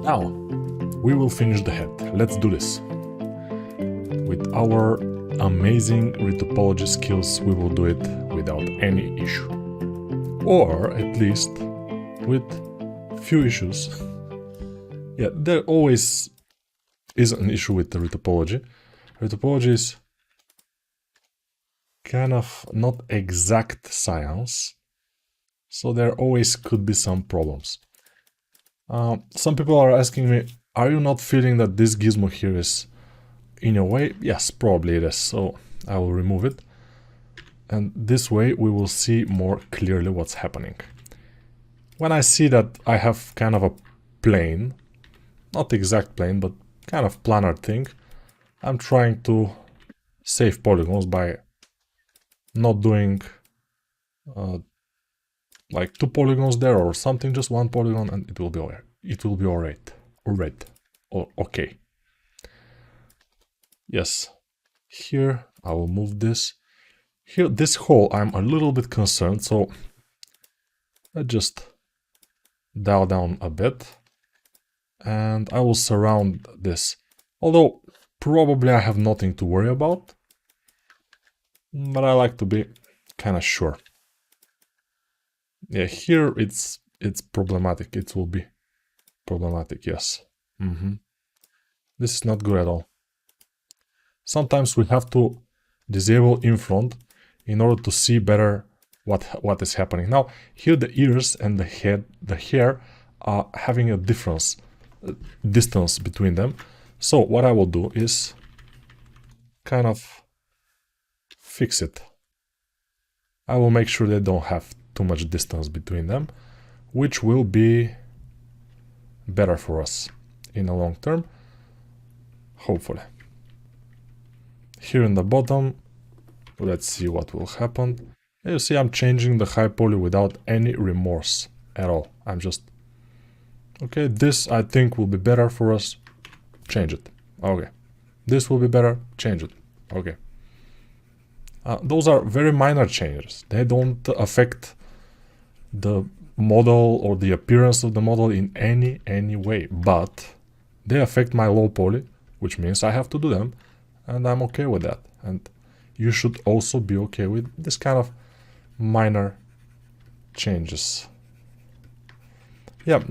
Now, we will finish the head. Let's do this. With our amazing retopology skills, we will do it without any issue. Or at least with few issues. Yeah, there always is an issue with the retopology. Retopology is kind of not exact science, so there always could be some problems. Some people are asking me, are you not feeling that this gizmo here is in your way? Yes, probably it is, so I will remove it. And this way we will see more clearly what's happening. When I see that I have kind of a plane, not exact plane, but kind of planar thing, I'm trying to save polygons by not doing like 2 polygons there or something, just 1 polygon, and it will be alright. It will be alright. Or okay. Yes. Here I will move this. Here, this hole, I'm a little bit concerned, so I just dial down a bit, and I will surround this. Although probably I have nothing to worry about, but I like to be kind of sure. Yeah, here it's problematic. It will be problematic, yes. This is not good at all. Sometimes we have to disable in front in order to see better what is happening. Now, here the ears and the head, the hair are having a distance between them. So what I will do is kind of fix it. I will make sure they don't have too much distance between them, which will be better for us in the long term, hopefully. Here in the bottom, let's see what will happen. You see, I'm changing the high poly without any remorse at all. I'm just, okay, this I think will be better for us. Change it. Okay. This will be better. Change it. Okay. Those are very minor changes. They don't affect the model or the appearance of the model in any way, but they affect my low poly, which means I have to do them, and I'm okay with that. And you should also be okay with this kind of minor changes. Yeah,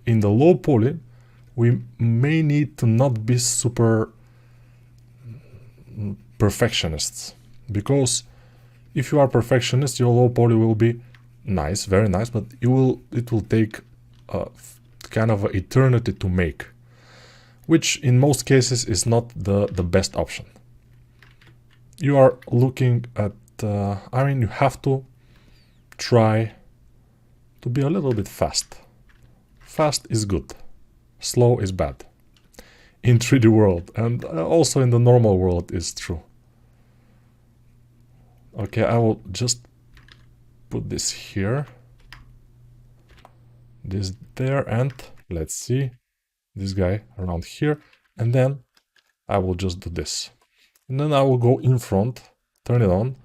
in the low poly, we may need to not be super perfectionists, because if you are perfectionist, your low poly will be nice, very nice, but it will take kind of an eternity to make, which in most cases is not the best option. You are looking at, I mean, you have to try to be a little bit fast. Fast is good, slow is bad. In 3D world, and also in the normal world is true. Okay, I will just put this here, this there, and let's see, this guy around here, and then I will just do this. And then I will go in front, turn it on,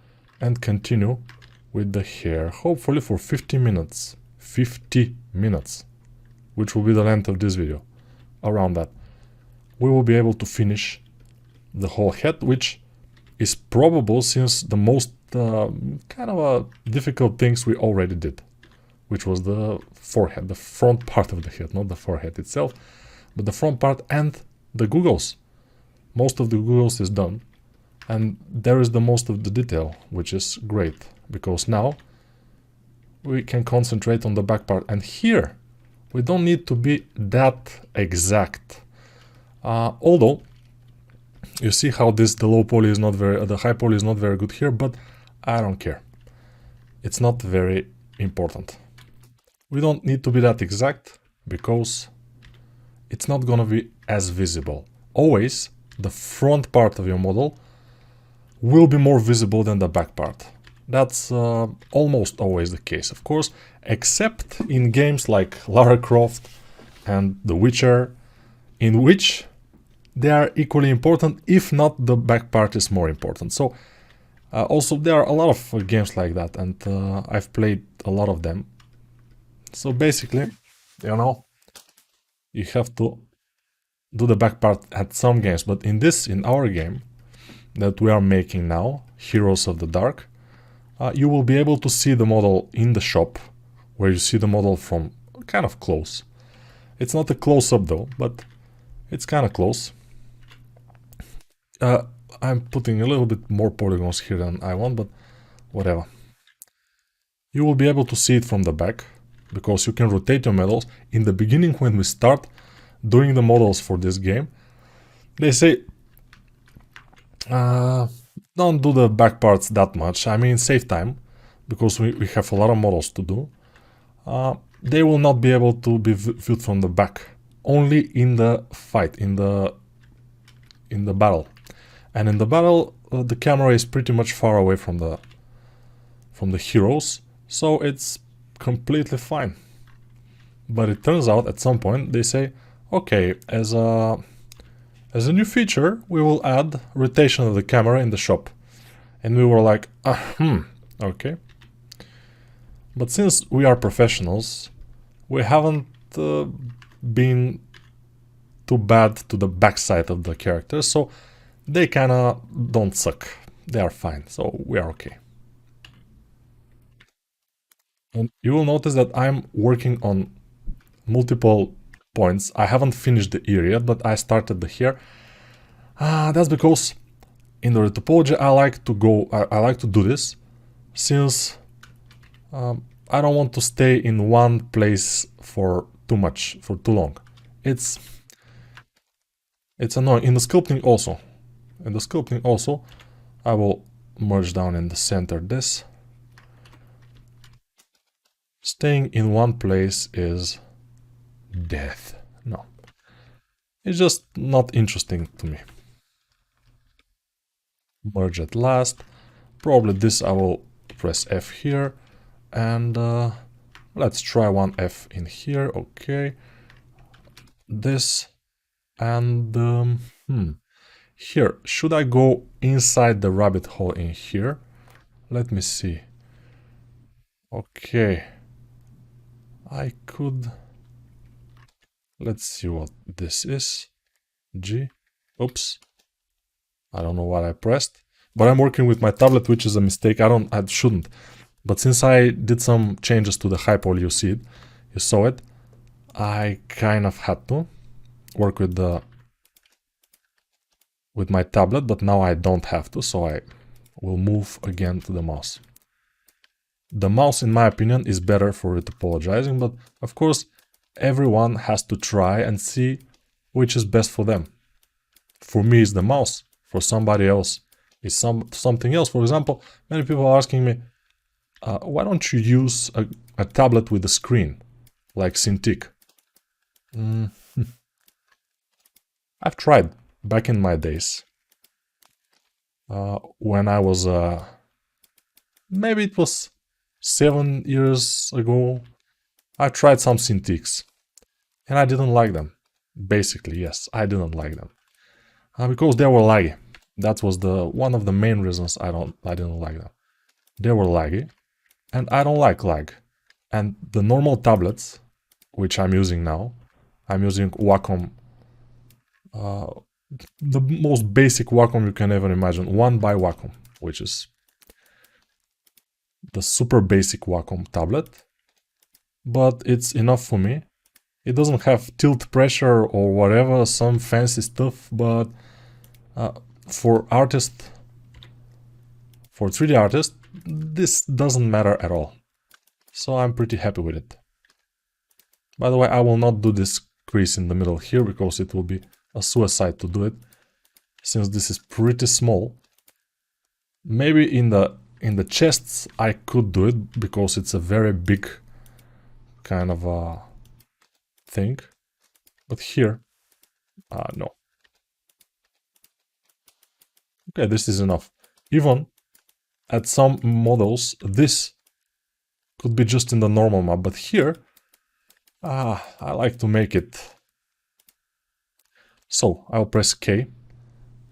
and continue with the hair, hopefully for 50 minutes. 50 minutes, which will be the length of this video. Around that, we will be able to finish the whole head, which is probable since the most kind of difficult things we already did, which was the forehead, the front part of the head, not the forehead itself, but the front part and the googles. Most of the googles is done, and there is the most of the detail, which is great, because now we can concentrate on the back part. And here we don't need to be that exact, although you see how the low poly is not very, the high poly is not very good here, but I don't care. It's not very important. We don't need to be that exact because it's not gonna be as visible. Always the front part of your model will be more visible than the back part. That's almost always the case, of course, except in games like Lara Croft and The Witcher, in which they are equally important, if not the back part is more important. So also there are a lot of games like that, and I've played a lot of them. So basically, you know, you have to do the back part at some games. But in our game that we are making now, Heroes of the Dark, you will be able to see the model in the shop, where you see the model from kind of close. It's not a close-up though, but it's kind of close. I'm putting a little bit more polygons here than I want, but whatever. You will be able to see it from the back, because you can rotate your models. In the beginning, when we start doing the models for this game, they say, don't do the back parts that much. I mean, save time, because we have a lot of models to do. They will not be able to be viewed from the back, only in the fight, in the battle. And in the battle, the camera is pretty much far away from the heroes, so it's completely fine. But it turns out at some point they say, okay, as a new feature, we will add rotation of the camera in the shop. And we were like, okay. But since we are professionals, we haven't been too bad to the backside of the characters, so they kinda don't suck. They are fine, so we are okay. And you will notice that I'm working on multiple points. I haven't finished the ear yet, but I started the hair. That's because in the retopology I like to do this, since I don't want to stay in one place for too long. It's annoying. In the sculpting also, I will merge down in the center this. Staying in one place is death. No. It's just not interesting to me. Merge at last. Probably this I will press F here. And let's try one F in here. Okay. This. And here. Should I go inside the rabbit hole in here? Let me see. Okay. I could... Let's see what this is. G. Oops. I don't know what I pressed. But I'm working with my tablet, which is a mistake. I shouldn't. But since I did some changes to the hyperpoly, you saw it. I kind of had to work with my tablet, but now I don't have to, so I will move again to the mouse. The mouse, in my opinion, is better for retopologizing, but of course, everyone has to try and see which is best for them. For me, it's the mouse. For somebody else, it's something else. For example, many people are asking me, why don't you use a tablet with a screen, like Cintiq? I've tried back in my days. When I was, maybe it was 7 years ago, I tried some Cintiqs. And I didn't like them. Basically, yes, I didn't like them. Because they were laggy. That was one of the main reasons I didn't like them. They were laggy. And I don't like lag. And the normal tablets, which I'm using now, I'm using Wacom, the most basic Wacom you can ever imagine, 1 by Wacom, which is the super basic Wacom tablet. But it's enough for me. It doesn't have tilt pressure or whatever, some fancy stuff, but for 3D artists, this doesn't matter at all. So I'm pretty happy with it. By the way, I will not do this crease in the middle here, because it will be a suicide to do it, since this is pretty small. Maybe in the chests I could do it, because it's a very big kind of thing. But here, no. Okay, this is enough. Even at some models, this could be just in the normal map, but here, I like to make it. So I'll press K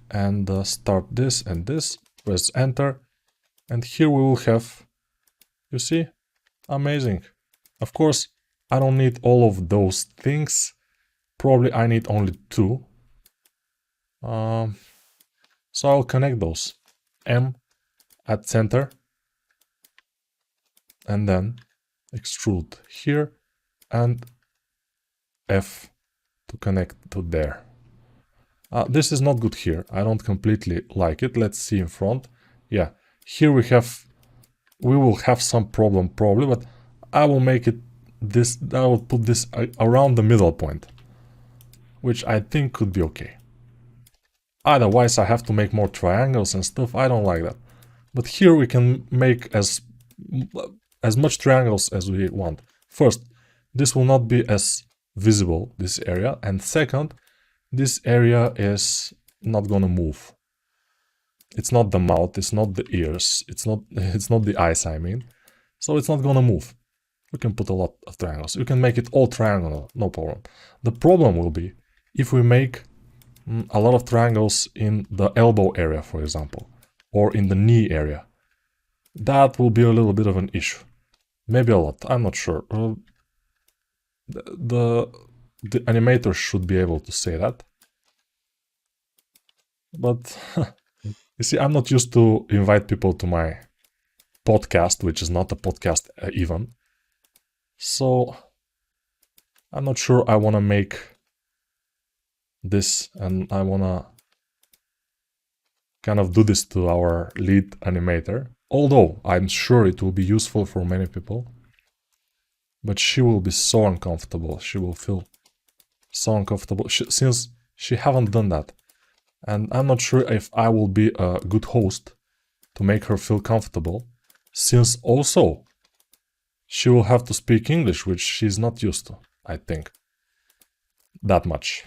and start this and this, press enter, and here we will have, you see, amazing. Of course, I don't need all of those things. probably I need only 2. So I'll connect those. M at center, and then extrude here, and F to connect to there. This is not good here. I don't completely like it. Let's see in front. Yeah, here we will have some problem probably, but I will make it this, I will put this around the middle point, which I think could be okay. Otherwise I have to make more triangles and stuff. I don't like that. But here we can make as much triangles as we want. First, this will not be as visible, this area, and second, this area is not gonna move. It's not the mouth, it's not the ears, it's not the eyes, I mean. So it's not gonna move. We can put a lot of triangles. You can make it all triangular, no problem. The problem will be if we make a lot of triangles in the elbow area, for example, or in the knee area. That will be a little bit of an issue. Maybe a lot, I'm not sure. The animator should be able to say that. But you see, I'm not used to invite people to my podcast, which is not a podcast even. So I'm not sure I want to make this, and I want to kind of do this to our lead animator. Although I'm sure it will be useful for many people. But she will be so uncomfortable. She will feel so uncomfortable since she haven't done that. And I'm not sure if I will be a good host to make her feel comfortable, since also she will have to speak English, which she's not used to, I think, that much.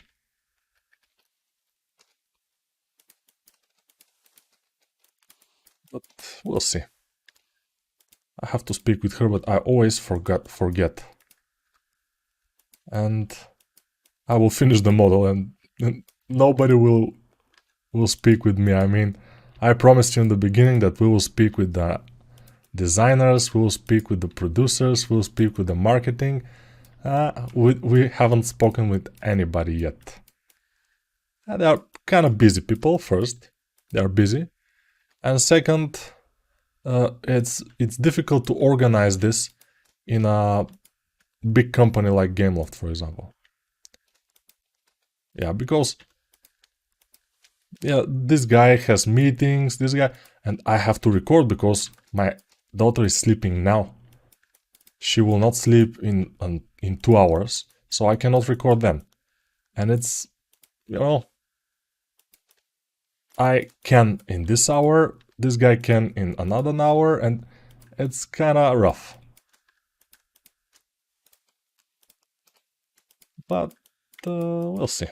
But we'll see. I have to speak with her, but I always forget. And I will finish the model, and nobody will speak with me. I mean, I promised you in the beginning that we will speak with the designers, we will speak with the producers, we will speak with the marketing. We haven't spoken with anybody yet. They are kind of busy people, first. They are busy. And second, it's difficult to organize this in a big company like Gameloft, for example. Yeah, because this guy has meetings, this guy, and I have to record because my daughter is sleeping now. She will not sleep in 2 hours, so I cannot record then. And it's, I can in this hour, this guy can in another hour, and it's kinda rough. But we'll see.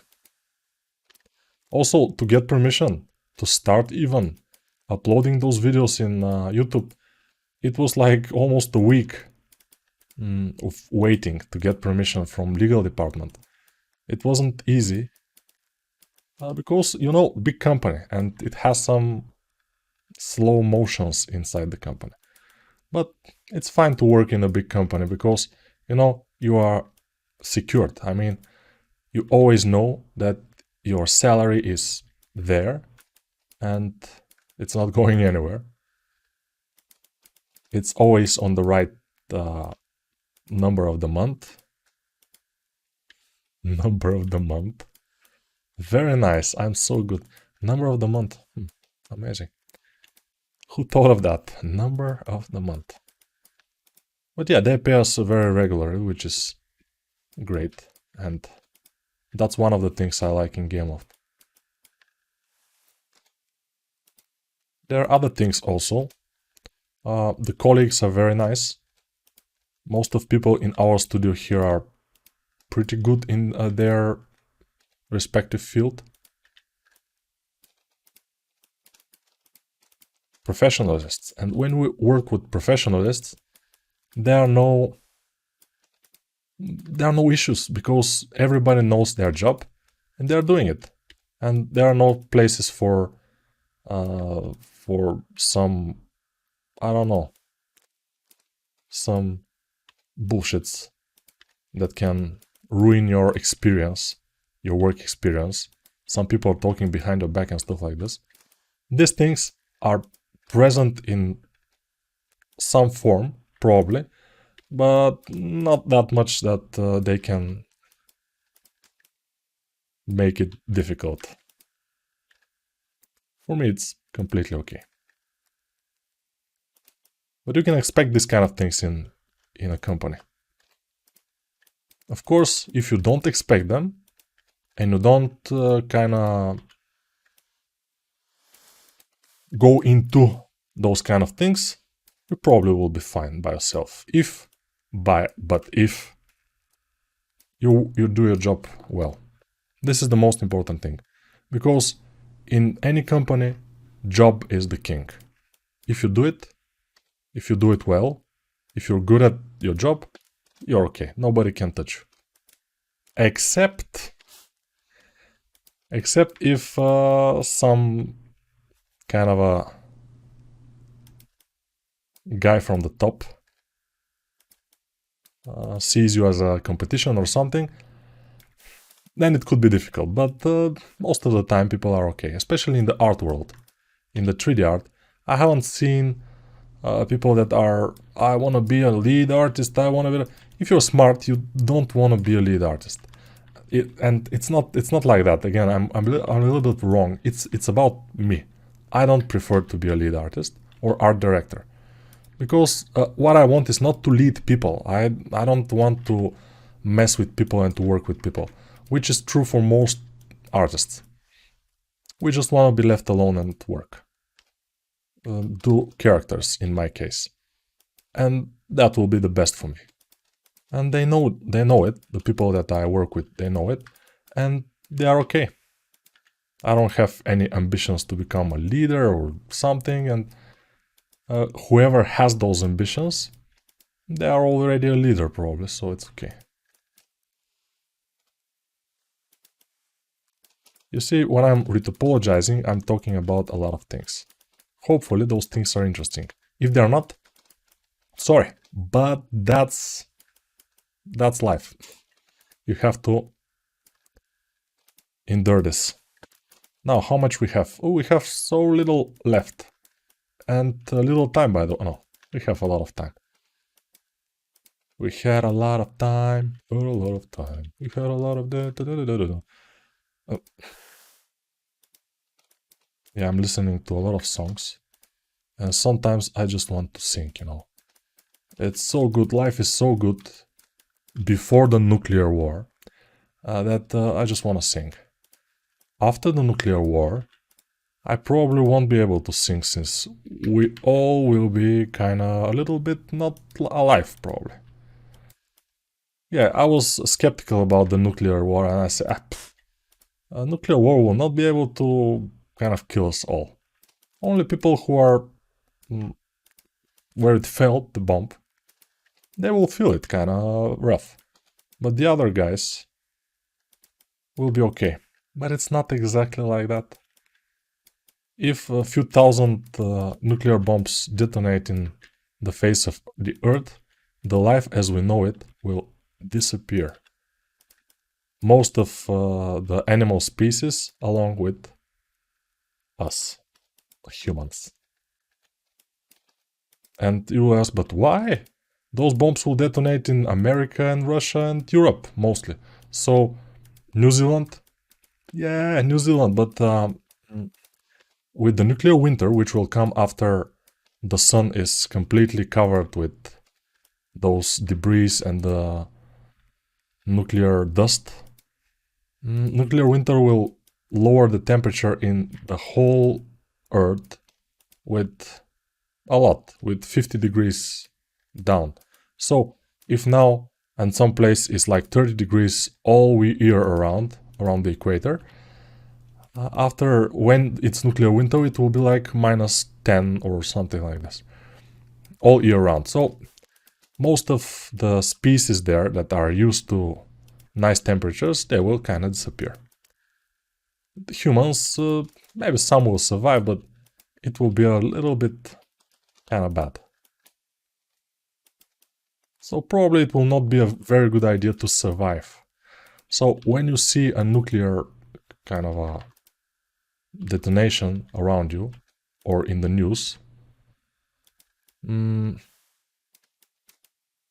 Also, to get permission to start even uploading those videos in YouTube, it was like almost a week of waiting to get permission from legal department. It wasn't easy because, big company, and it has some slow motions inside the company. But it's fine to work in a big company because, you are secured. I mean, you always know that your salary is there and it's not going anywhere. It's always on the right number of the month. Number of the month. Very nice. I'm so good. Number of the month. Amazing. Who thought of that? Number of the month. But yeah, they pay us very regularly, which is great. And that's one of the things I like in Gameloft. There are other things also. The colleagues are very nice. Most of people in our studio here are pretty good in their respective field. Professionalists. And when we work with professionalists, there are no issues because everybody knows their job and they're doing it. And there are no places for some, I don't know, some bullshits that can ruin your experience your work experience. Some people are talking behind your back and stuff like this. These things are present in some form, probably, but not that much that they can make it difficult. For me, it's completely okay. But you can expect this kind of things in a company. Of course, if you don't expect them, and you don't kind of go into those kind of things, you probably will be fine by yourself. But if you do your job well. This is the most important thing. Because in any company, job is the king. If you do it well, if you're good at your job, you're okay. Nobody can touch you. Except if some kind of a guy from the top sees you as a competition or something, then it could be difficult. But most of the time people are okay, especially in the art world. In the 3D art, I haven't seen people that are, I want to be a lead artist, I want to be... If you're smart, you don't want to be a lead artist. And it's not like that. Again, I'm a little bit wrong. It's about me. I don't prefer to be a lead artist or art director. Because what I want is not to lead people. I don't want to mess with people and to work with people. Which is true for most artists. We just want to be left alone and work. Do characters, in my case. And that will be the best for me. And they know it. The people that I work with, they know it. And they are okay. I don't have any ambitions to become a leader or something. And whoever has those ambitions, they are already a leader probably, so it's okay. You see, when I'm retopologizing, I'm talking about a lot of things. Hopefully those things are interesting. If they're not, sorry, but that's life. You have to endure this. Now, how much we have? Oh, we have so little left. And a little time, by the way. No, we have a lot of time. We had a lot of time. A lot of time. We had a lot of... Oh. Yeah, I'm listening to a lot of songs. And sometimes I just want to sing, you know. It's so good. Life is so good before the nuclear war that I just want to sing. After the nuclear war, I probably won't be able to sing since we all will be kind of a little bit not alive, probably. Yeah, I was skeptical about the nuclear war and I said, a nuclear war will not be able to kind of kill us all. Only people who are where it fell, the bomb, they will feel it kind of rough. But the other guys will be okay. But it's not exactly like that. If a few thousand nuclear bombs detonate in the face of the Earth, the life as we know it will disappear. Most of the animal species along with us, humans. And you ask, but why? Those bombs will detonate in America and Russia and Europe, mostly. So, New Zealand? Yeah, New Zealand, but with the nuclear winter, which will come after the sun is completely covered with those debris and the nuclear dust, nuclear winter will lower the temperature in the whole Earth with a lot, with 50 degrees down. So if now and some place is like 30 degrees all year around the equator, after when it's nuclear winter it will be like -10 or something like this all year round. So most of the species there that are used to nice temperatures, they will kind of disappear. The humans, maybe some will survive, but it will be a little bit kind of bad. So probably it will not be a very good idea to survive So when you see a nuclear kind of a detonation around you or in the news,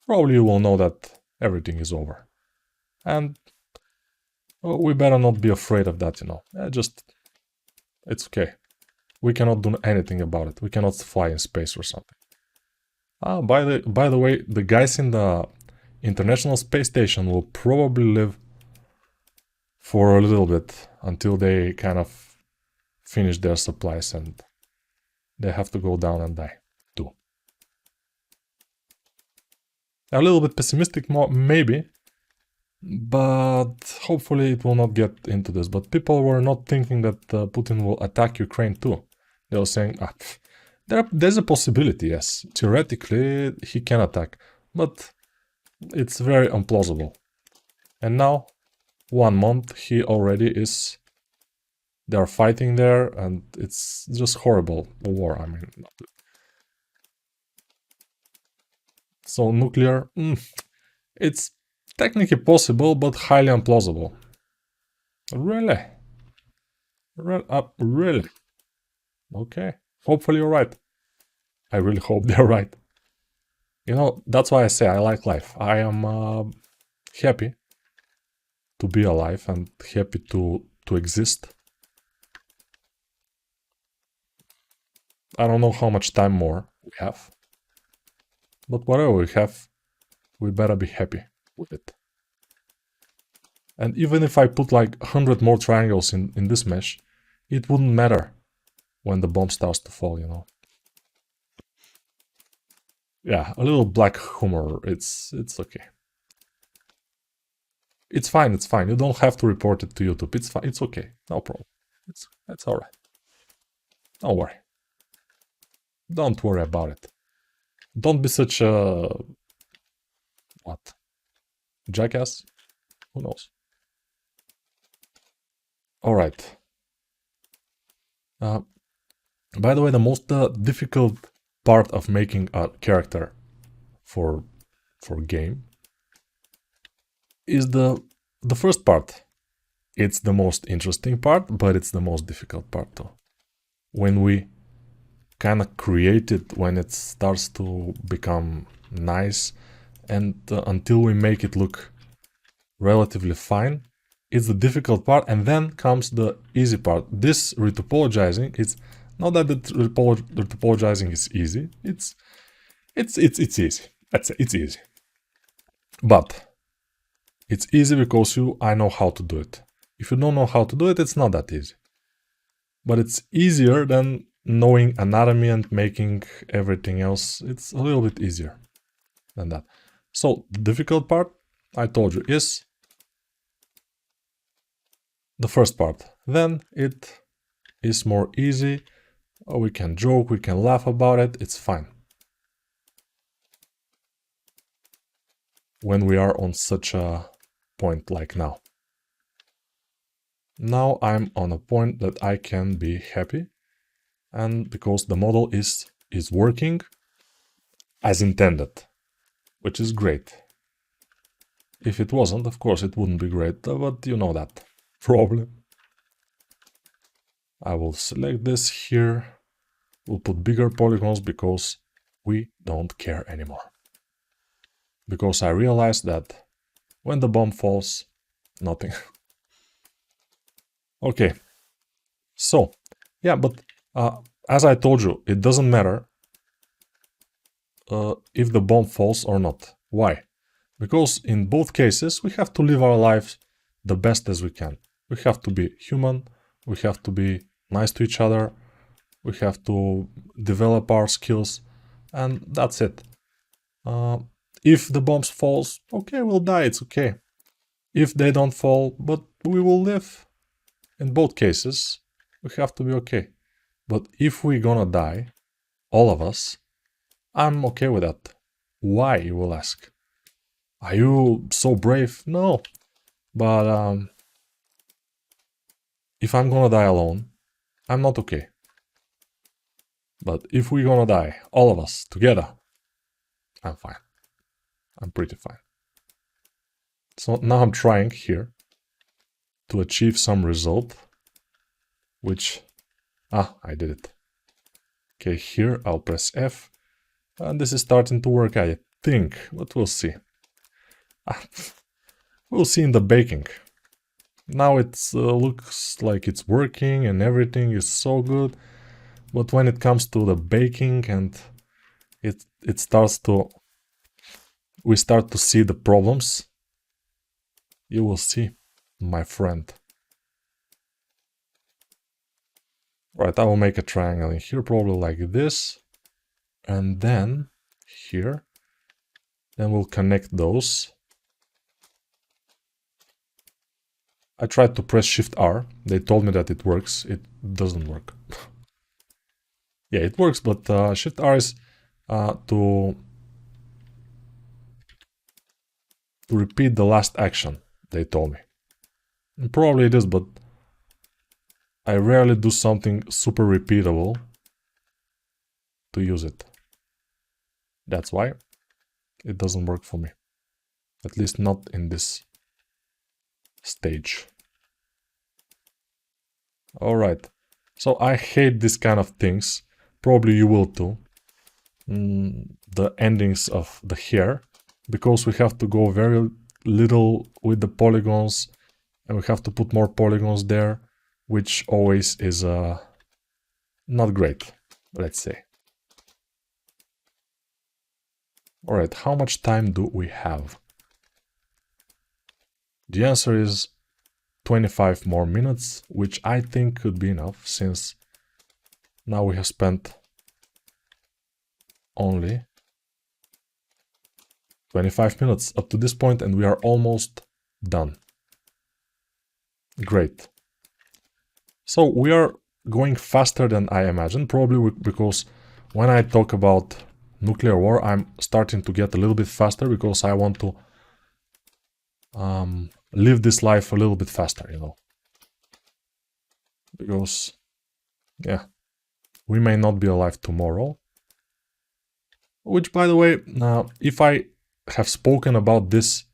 probably you will know that everything is over. And we better not be afraid of that, you know. It's okay. We cannot do anything about it. We cannot fly in space or something. By the way, the guys in the International Space Station will probably live for a little bit until they kind of finish their supplies and they have to go down and die too. A little bit pessimistic, maybe, but hopefully it will not get into this. But people were not thinking that Putin will attack Ukraine too. They were saying, there's a possibility, yes. Theoretically, he can attack, but it's very implausible. And now, 1 month, he already is... They're fighting there, and it's just horrible war, I mean. So nuclear, it's technically possible, but highly implausible. Really? Really? Okay. Hopefully you're right. I really hope they're right. You know, that's why I say I like life. I am happy to be alive and happy to exist. I don't know how much time more we have. But whatever we have, we better be happy with it. And even if I put like 100 more triangles in this mesh, it wouldn't matter when the bomb starts to fall, you know. Yeah, a little black humor, it's okay. It's fine, it's fine. You don't have to report it to YouTube. It's fine, it's okay. No problem. It's alright. Don't worry. Don't worry about it. Don't be such a... What? Jackass? Who knows? Alright. By the way, the most difficult part of making a character for game is the first part. It's the most interesting part, but it's the most difficult part too. When we kind of create it, when it starts to become nice, and until we make it look relatively fine, it's the difficult part, and then comes the easy part. This retopologizing, it's not that the retopologizing is easy. It's easy. It's easy. But it's easy because I know how to do it. If you don't know how to do it, it's not that easy. But it's easier than knowing anatomy and making everything else. It's a little bit easier than that. So the difficult part, I told you, is the first part. Then it is more easy. We can joke, we can laugh about it, it's fine. When we are on such a point like now. Now I'm on a point that I can be happy, and because the model is working as intended, which is great. If it wasn't, of course it wouldn't be great, but you know that problem. I will select this here. We'll put bigger polygons because we don't care anymore. Because I realized that when the bomb falls, nothing. Okay. So, yeah, but as I told you, it doesn't matter if the bomb falls or not. Why? Because in both cases, we have to live our lives the best as we can. We have to be human, we have to be nice to each other, we have to develop our skills, and that's it. If the bombs falls, okay, we'll die, it's okay. If they don't fall, but we will live. In both cases, we have to be okay. But if we're gonna die, all of us, I'm okay with that. Why, you will ask? Are you so brave? No. But if I'm gonna die alone, I'm not okay. But if we're gonna die, all of us, together, I'm fine. I'm pretty fine. So now I'm trying here to achieve some result, which... I did it. Okay, here I'll press F, and this is starting to work, I think, but we'll see. We'll see in the baking. Now it looks like it's working and everything is so good, but when it comes to the baking and it starts to... we start to see the problems, you will see, my friend. Right, I will make a triangle in here, probably like this, and then here, then we'll connect those. I tried to press Shift R, they told me that it works, it doesn't work. Yeah, it works, but Shift R is to repeat the last action, they told me. And probably it is, but I rarely do something super repeatable to use it. That's why it doesn't work for me. At least not in this stage. Alright, so I hate this kind of things. Probably you will too. The endings of the hair, because we have to go very little with the polygons and we have to put more polygons there, which always is not great, let's say. Alright, how much time do we have? The answer is 25 more minutes, which I think could be enough, since now we have spent only 25 minutes up to this point and we are almost done. Great. So we are going faster than I imagined, probably because when I talk about nuclear war, I'm starting to get a little bit faster because I want to live this life a little bit faster, you know. Because, yeah, we may not be alive tomorrow. Which, by the way, if I have spoken about this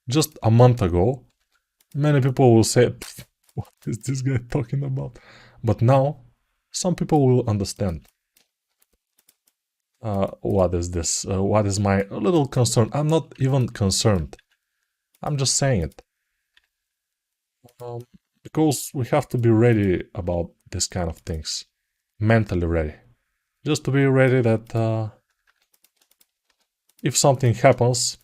just a month ago, many people will say, what is this guy talking about? But now, some people will understand. What is this? What is my little concern? I'm not even concerned. I'm just saying it. Because we have to be ready about this kind of things. Mentally ready. Just to be ready that if something happens,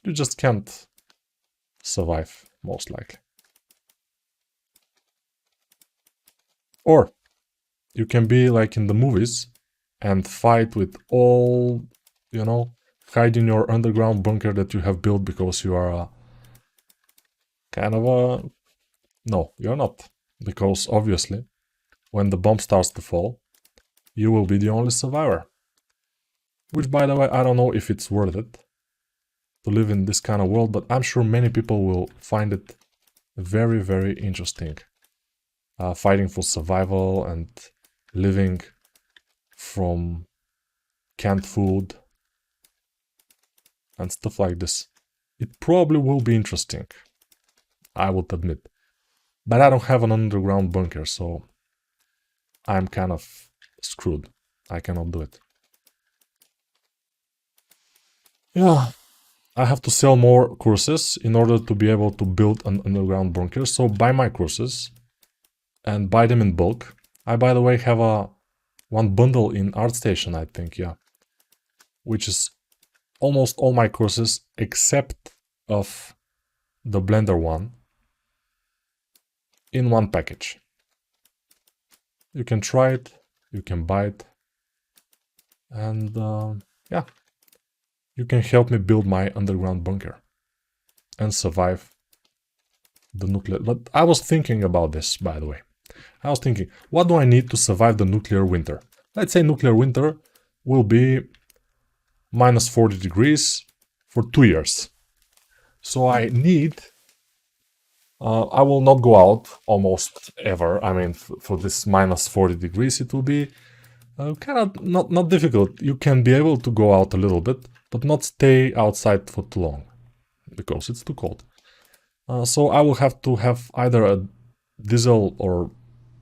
you just can't survive, most likely. Or you can be like in the movies and fight with all, you know, hide in your underground bunker that you have built because you are kind of a... No, you're not. Because obviously, when the bomb starts to fall, you will be the only survivor. Which, by the way, I don't know if it's worth it to live in this kind of world, but I'm sure many people will find it very, very interesting. Fighting for survival and living from canned food and stuff like this. It probably will be interesting, I would admit. But I don't have an underground bunker, so I'm kind of screwed. I cannot do it. Yeah, I have to sell more courses in order to be able to build an underground bunker. So buy my courses and buy them in bulk. I, by the way, have one bundle in ArtStation, I think, yeah. Which is almost all my courses except of the Blender one in one package. You can try it, you can buy it, and yeah, you can help me build my underground bunker and survive the nuclear... But I was thinking about this, by the way. I was thinking, what do I need to survive the nuclear winter? Let's say nuclear winter will be minus 40 degrees for 2 years. So I need... I will not go out almost ever. I mean, for this minus 40 degrees, it will be kind of not difficult. You can be able to go out a little bit, but not stay outside for too long, because it's too cold. So I will have to have either a diesel or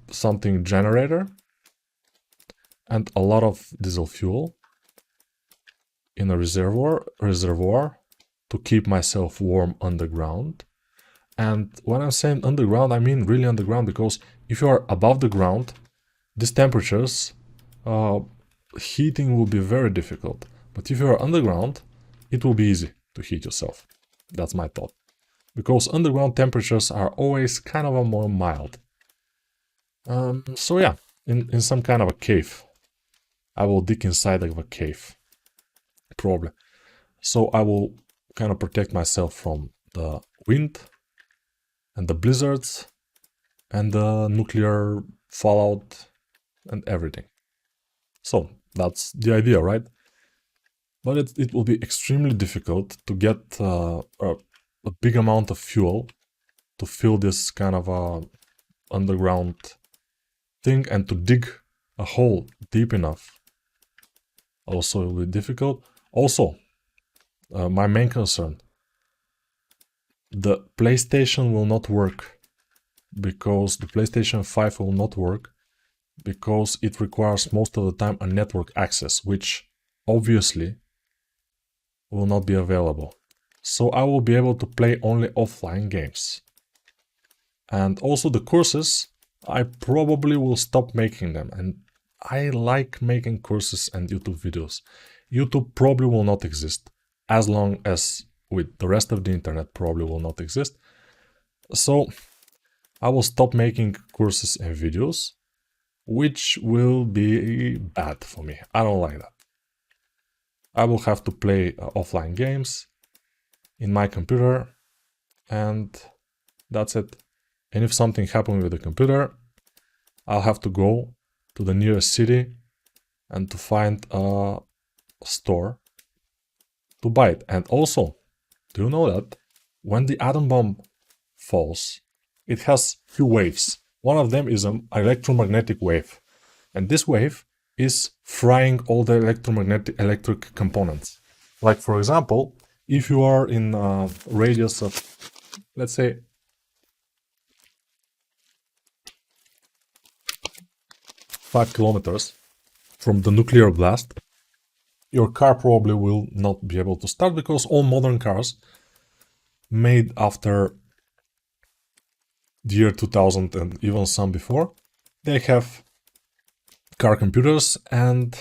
something generator and a lot of diesel fuel in a reservoir to keep myself warm underground. And when I'm saying underground, I mean really underground, because if you are above the ground, these temperatures, heating will be very difficult. But if you are underground, it will be easy to heat yourself. That's my thought. Because underground temperatures are always kind of a more mild. So yeah, in some kind of a cave. I will dig inside of a cave. Probably. So I will kind of protect myself from the wind and the blizzards and the nuclear fallout and everything. So that's the idea, right? But it will be extremely difficult to get a big amount of fuel to fill this kind of underground thing, and to dig a hole deep enough also will be difficult. Also, my main concern, the PlayStation will not work, because the PlayStation 5 will not work because it requires most of the time a network access, which obviously will not be available. So I will be able to play only offline games. And also the courses, I probably will stop making them. And I like making courses and YouTube videos. YouTube probably will not exist, as long as with the rest of the internet probably will not exist. So I will stop making courses and videos, which will be bad for me. I don't like that. I will have to play offline games in my computer, and that's it. And if something happens with the computer, I'll have to go to the nearest city and to find a store to buy it. And also, do you know that when the atom bomb falls, it has few waves. One of them is an electromagnetic wave. And this wave is frying all the electric components. Like, for example, if you are in a radius of, let's say, 5 kilometers from the nuclear blast, your car probably will not be able to start, because all modern cars made after the year 2000 and even some before, they have car computers and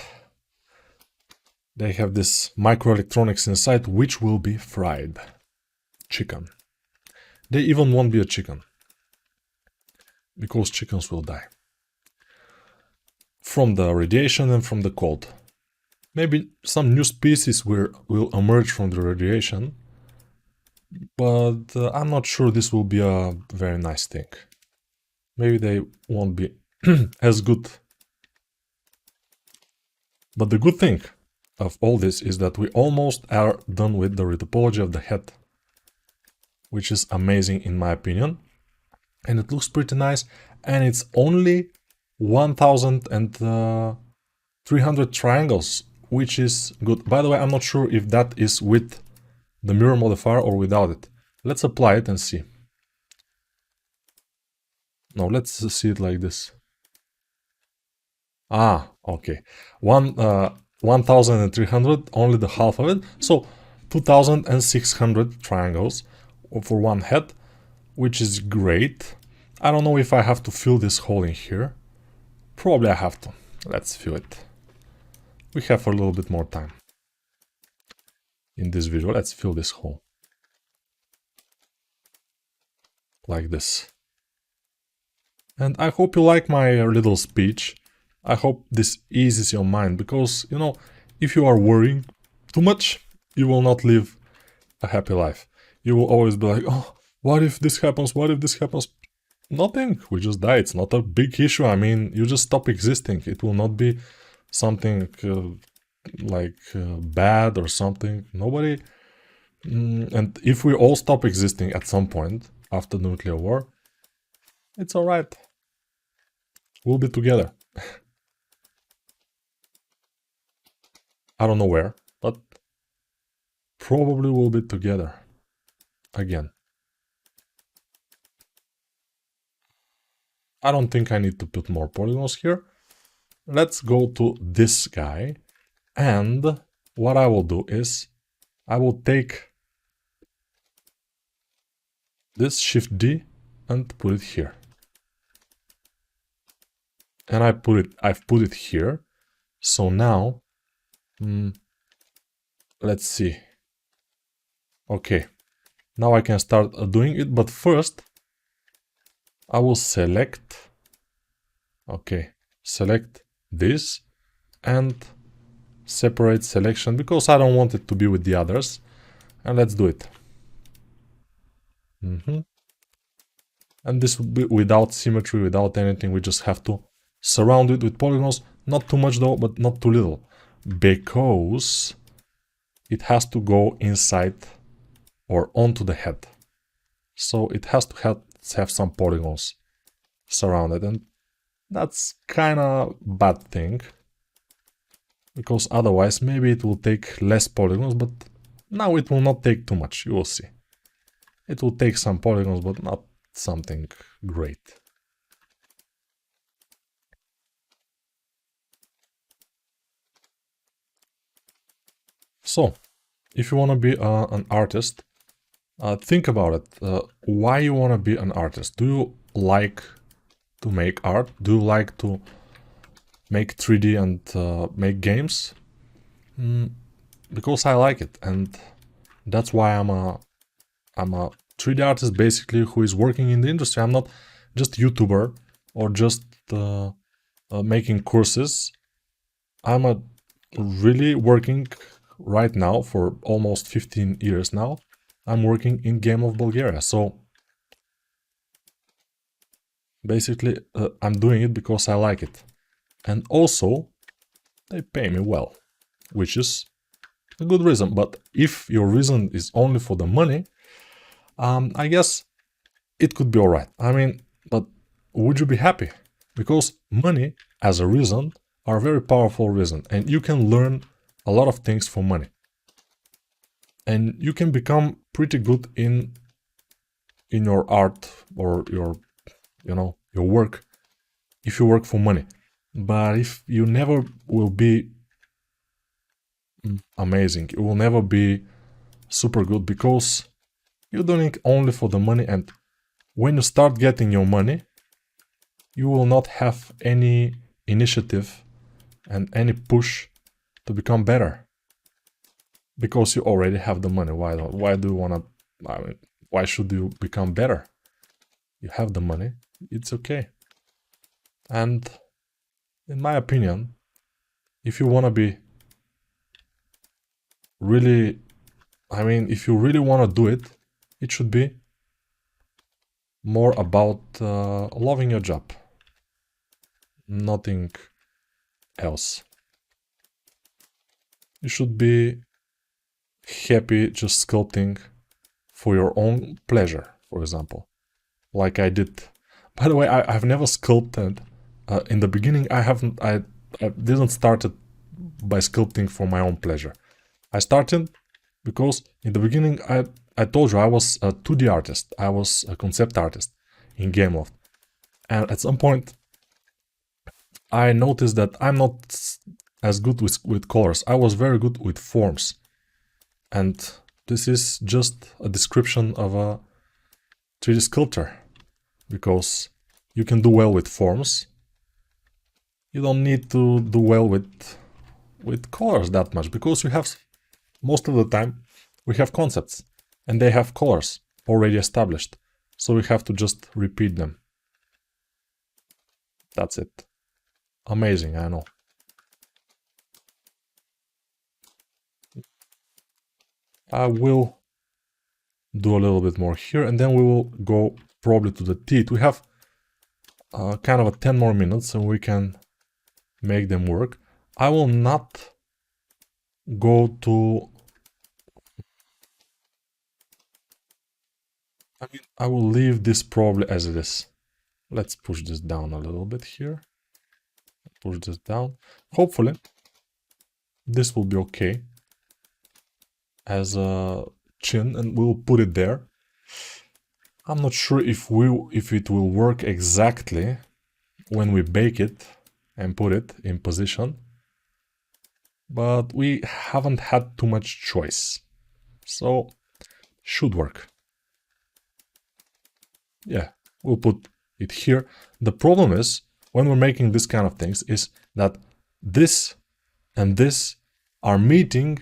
they have this microelectronics inside, which will be fried chicken. They even won't be a chicken, because chickens will die from the radiation and from the cold. Maybe some new species will emerge from the radiation, but I'm not sure this will be a very nice thing. Maybe they won't be as good. But the good thing of all this is that we almost are done with the retopology of the head, which is amazing in my opinion. And it looks pretty nice, and it's only 1300 triangles, which is good. By the way, I'm not sure if that is with the mirror modifier or without it. Let's apply it and see. No, let's see it like this. Ah, okay. 1300, only the half of it. So 2600 triangles for one head, which is great. I don't know if I have to fill this hole in here. Probably I have to. Let's fill it. We have a little bit more time in this video. Let's fill this hole. Like this. And I hope you like my little speech. I hope this eases your mind, because, you know, if you are worrying too much, you will not live a happy life. You will always be like, oh, what if this happens? What if this happens? Nothing. We just die. It's not a big issue. I mean, you just stop existing. It will not be something bad or something. Nobody. And if we all stop existing at some point after the nuclear war, it's alright. We'll be together. I don't know where, but probably we'll be together again. I don't think I need to put more polygons here. Let's go to this guy, and what I will do is I will take this Shift D and put it here. And I've put it here. So now, let's see. Okay, now I can start doing it, but first I will select, select this and separate selection because I don't want it to be with the others. And let's do it. And this will be without symmetry, without anything. We just have to surround it with polygons. Not too much though, but not too little. Because it has to go inside or onto the head. So it has to have some polygons surrounded. And that's kind of bad thing. Because otherwise maybe it will take less polygons, but now it will not take too much. You will see. It will take some polygons, but not something great. So, if you want to be an artist, think about it. Why you want to be an artist? Do you like to make art? Do you like to make 3D and make games? Because I like it, and that's why I'm a 3D artist basically who is working in the industry. I'm not just YouTuber or just making courses. I'm really working right now for almost 15 years now. I'm working in Game of Bulgaria. So basically I'm doing it because I like it. And also they pay me well, which is a good reason. But if your reason is only for the money, I guess it could be alright. I mean, but would you be happy? Because money as a reason are a very powerful reason, and you can learn a lot of things for money. And you can become pretty good in your art or your work if you work for money. But if you never will be amazing, you will never be super good because you're doing it only for the money, and when you start getting your money, you will not have any initiative and any push to become better. Because you already have the money. Why do you want to, I mean, why should you become better? You have the money, it's okay. And in my opinion, if you want to be really, I mean, if you really want to do it, it should be more about loving your job. Nothing else. You should be happy just sculpting for your own pleasure, for example, like I did. By the way, I've never sculpted. In the beginning, I didn't start by sculpting for my own pleasure. I started because in the beginning, I told you I was a 2D artist. I was a concept artist in Gameloft. And at some point, I noticed that I'm not as good with colors. I was very good with forms. And this is just a description of a 3D sculptor. Because you can do well with forms. You don't need to do well with colors that much. Because you have, most of the time, we have concepts. And they have colors already established. So we have to just repeat them. That's it. Amazing, I know. I will do a little bit more here, and then we will go probably to the teeth. We have kind of a 10 more minutes, and we can make them work. I will not go to... I mean, I will leave this probably as it is. Let's push this down a little bit here. Push this down. Hopefully, this will be okay as a chin, and we'll put it there. I'm not sure if it will work exactly when we bake it and put it in position, but we haven't had too much choice. So, should work. Yeah, we'll put it here. The problem is, when we're making this kind of things, is that this and this are meeting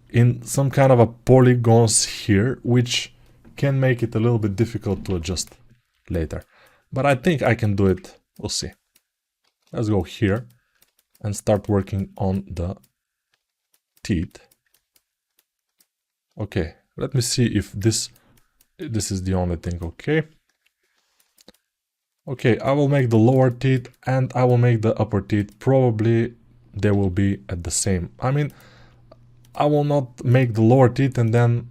in some kind of a polygons here, which can make it a little bit difficult to adjust later. But I think I can do it. We'll see. Let's go here and start working on the teeth. Okay, let me see if this is the only thing. Okay, I will make the lower teeth and I will make the upper teeth. Probably they will be at the same. I mean, I will not make the lower teeth and then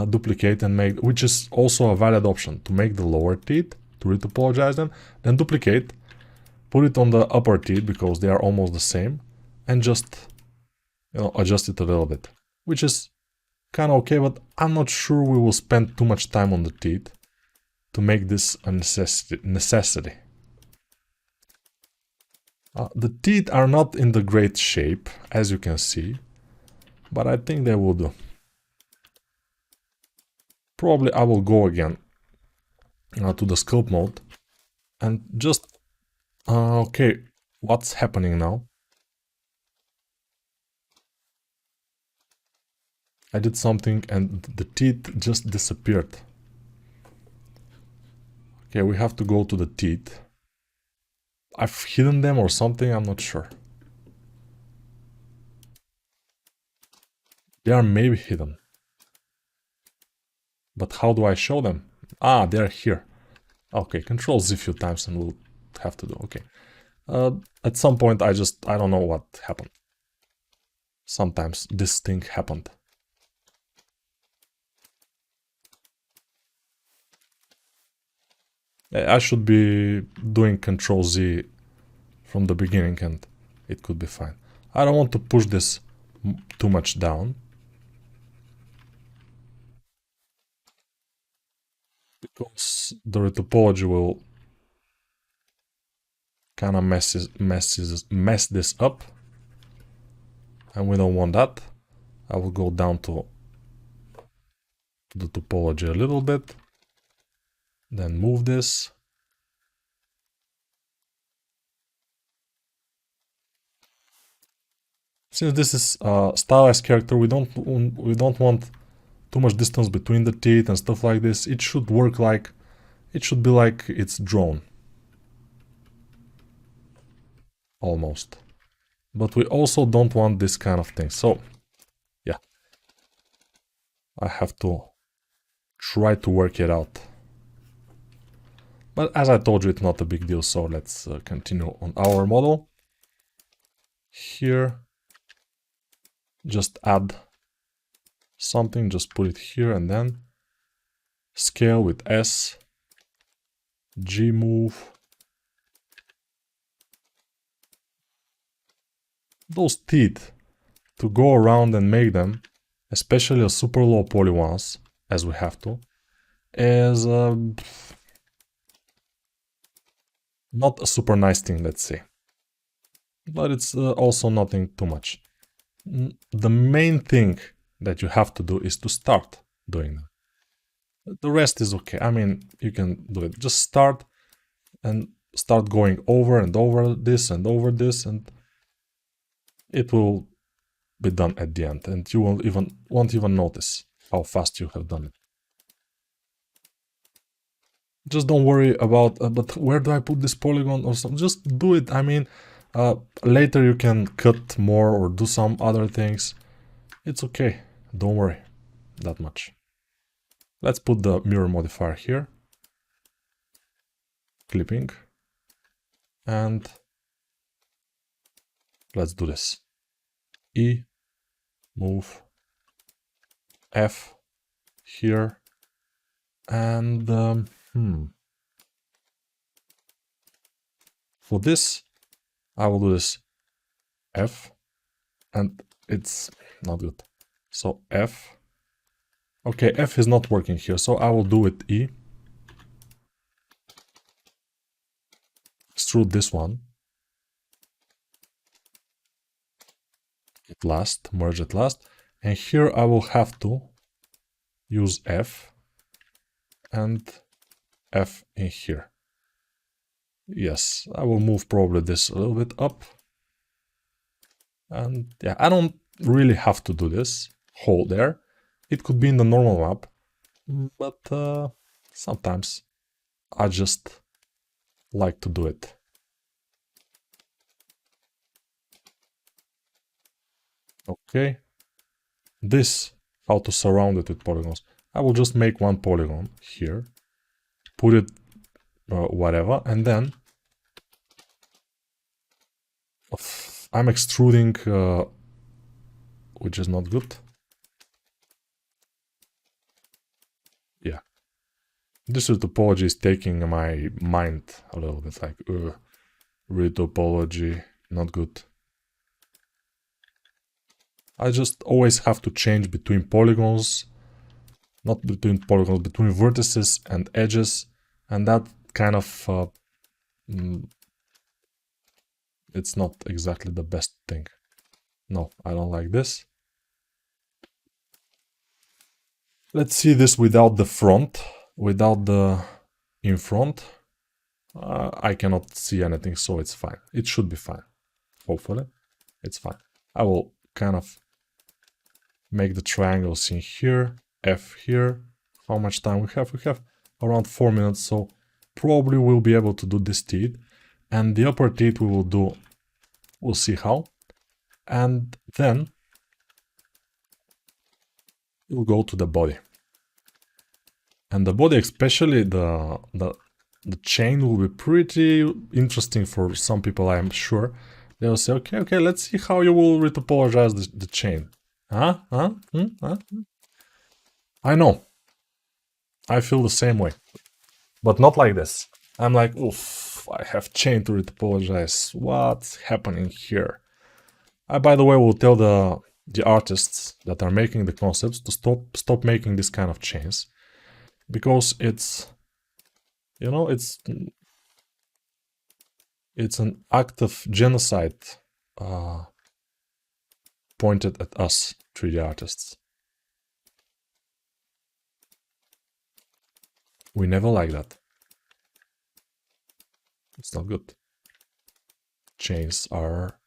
duplicate and make, which is also a valid option, to make the lower teeth, to retopologize them, then duplicate, put it on the upper teeth because they are almost the same, and just, you know, adjust it a little bit, which is kind of okay, but I'm not sure we will spend too much time on the teeth to make this a necessity. The teeth are not in the great shape, as you can see, but I think they will do. Probably I will go again to the sculpt mode and just... okay, what's happening now? I did something and the teeth just disappeared. Okay, we have to go to the teeth. I've hidden them or something, I'm not sure. They are maybe hidden. But how do I show them? Ah, they're here. Okay, Control Z a few times and we'll have to do. Okay. At some point I don't know what happened. Sometimes this thing happened. I should be doing Control Z from the beginning and it could be fine. I don't want to push this too much down. Because the retopology will kind of mess this up. And we don't want that. I will go down to the topology a little bit. Then move this. Since this is a stylized character, we don't want too much distance between the teeth and stuff like this. It should work like, it should be like it's drawn. Almost. But we also don't want this kind of thing. So, yeah. I have to try to work it out. But as I told you, it's not a big deal, so let's continue on our model. Here, just add something, just put it here and then scale with S, G move. Those teeth, to go around and make them, especially a super low poly ones, as we have to, is not a super nice thing, let's say. But it's also nothing too much. The main thing that you have to do is to start doing that. The rest is okay. I mean, you can do it. Just start and start going over and over this and over this, and it will be done at the end, and you won't even notice how fast you have done it. Just don't worry about, but where do I put this polygon or something? Just do it. I mean, later you can cut more or do some other things. It's okay. Don't worry that much. Let's put the mirror modifier here. Clipping. And let's do this. E, move, F here, and for this, I will do this F, and it's not good. So F. Okay, F is not working here, so I will do it E. extrude this one at last, merge at last, and here I will have to use F and F in here. Yes, I will move probably this a little bit up. And yeah, I don't really have to do this hole there. It could be in the normal map, but sometimes I just like to do it. Okay. This, how to surround it with polygons. I will just make one polygon here, put it whatever, and then I'm extruding, which is not good. Yeah. This retopology is taking my mind a little bit, like, retopology, not good. I just always have to change between polygons, not between polygons, between vertices and edges, and that kind of, it's not exactly the best thing. No, I don't like this. Let's see this without the front, without the in front. I cannot see anything, so it's fine. It should be fine. Hopefully, it's fine. I will kind of make the triangles in here, F here. How much time we have? We have around 4 minutes, so probably we'll be able to do this teeth. And the upper teeth we will do, we'll see how. And then we'll go to the body. And the body, especially the chain, will be pretty interesting for some people, I'm sure. They'll say, okay, let's see how you will retopologize the chain. Huh? I know. I feel the same way. But not like this. I'm like, oof, I have chain to retopologize. What's happening here? I, by the way, will tell the artists that are making the concepts to stop making this kind of chains. Because it's, you know, it's an act of genocide pointed at us, 3D artists. We never like that. It's not good. Chains are...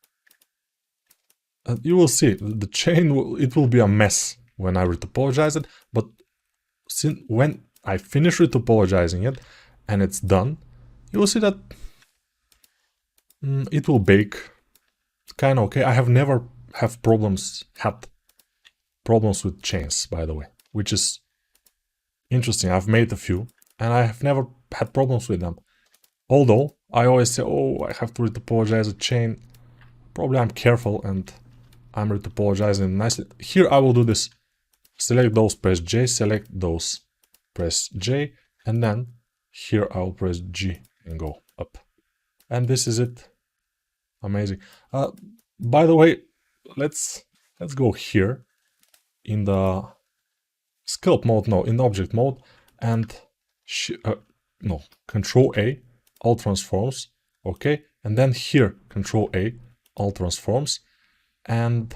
you will see, the chain, it will be a mess when I retopologize it, but when I finish retopologizing it and it's done, you will see that it will bake kind of okay. I have never had problems with chains, by the way, which is interesting. I've made a few and I have never had problems with them. Although I always say, oh, I have to retopologize a chain. Probably I'm careful and I'm retopologizing nicely. Here I will do this. Select those, press J, select those, press J, and then here I will press G and go up. And this is it. Amazing. By the way, let's go here in the sculpt mode, no, in the object mode, and no, Control A, all transforms, okay, and then here Control A, all transforms, and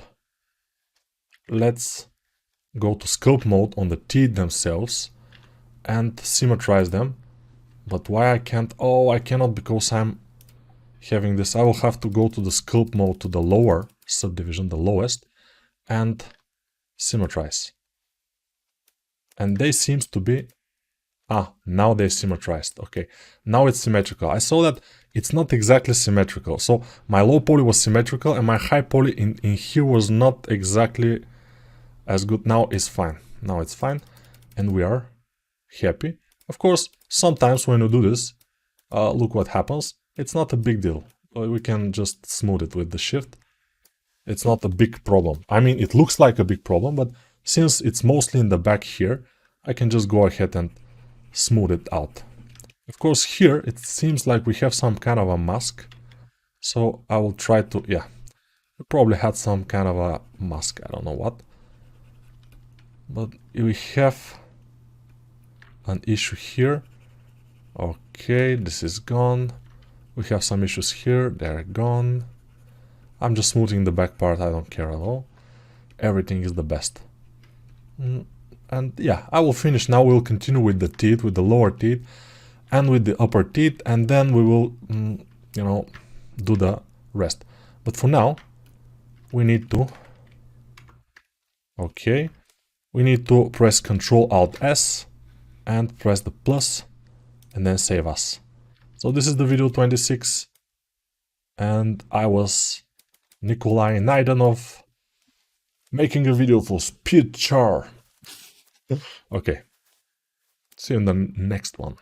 let's go to sculpt mode on the teeth themselves and symmetrize them. But why I can't? Oh, I cannot because I'm having this. I will have to go to the sculpt mode to the lower subdivision, the lowest, and symmetrize. And they seems to be... now they symmetrized. Okay, now it's symmetrical. I saw that it's not exactly symmetrical. So my low poly was symmetrical and my high poly in here was not exactly as good. Now it's fine. Now it's fine. And we are happy. Of course, sometimes when you do this, look what happens. It's not a big deal. We can just smooth it with the shift. It's not a big problem. I mean, it looks like a big problem, but since it's mostly in the back here, I can just go ahead and smooth it out. Of course, here it seems like we have some kind of a mask. So I will try to, yeah, we probably had some kind of a mask. I don't know what. But we have an issue here. Okay, this is gone. We have some issues here, they're gone. I'm just smoothing the back part, I don't care at all. Everything is the best. And yeah, I will finish now. We'll continue with the teeth, with the lower teeth and with the upper teeth, and then we will, you know, do the rest. But for now, we need to, okay, we need to press Ctrl Alt S and press the plus and then save us. So this is the video 26, and I was Nikolai Naidanov making a video for Speed Char. Okay, see you in the next one.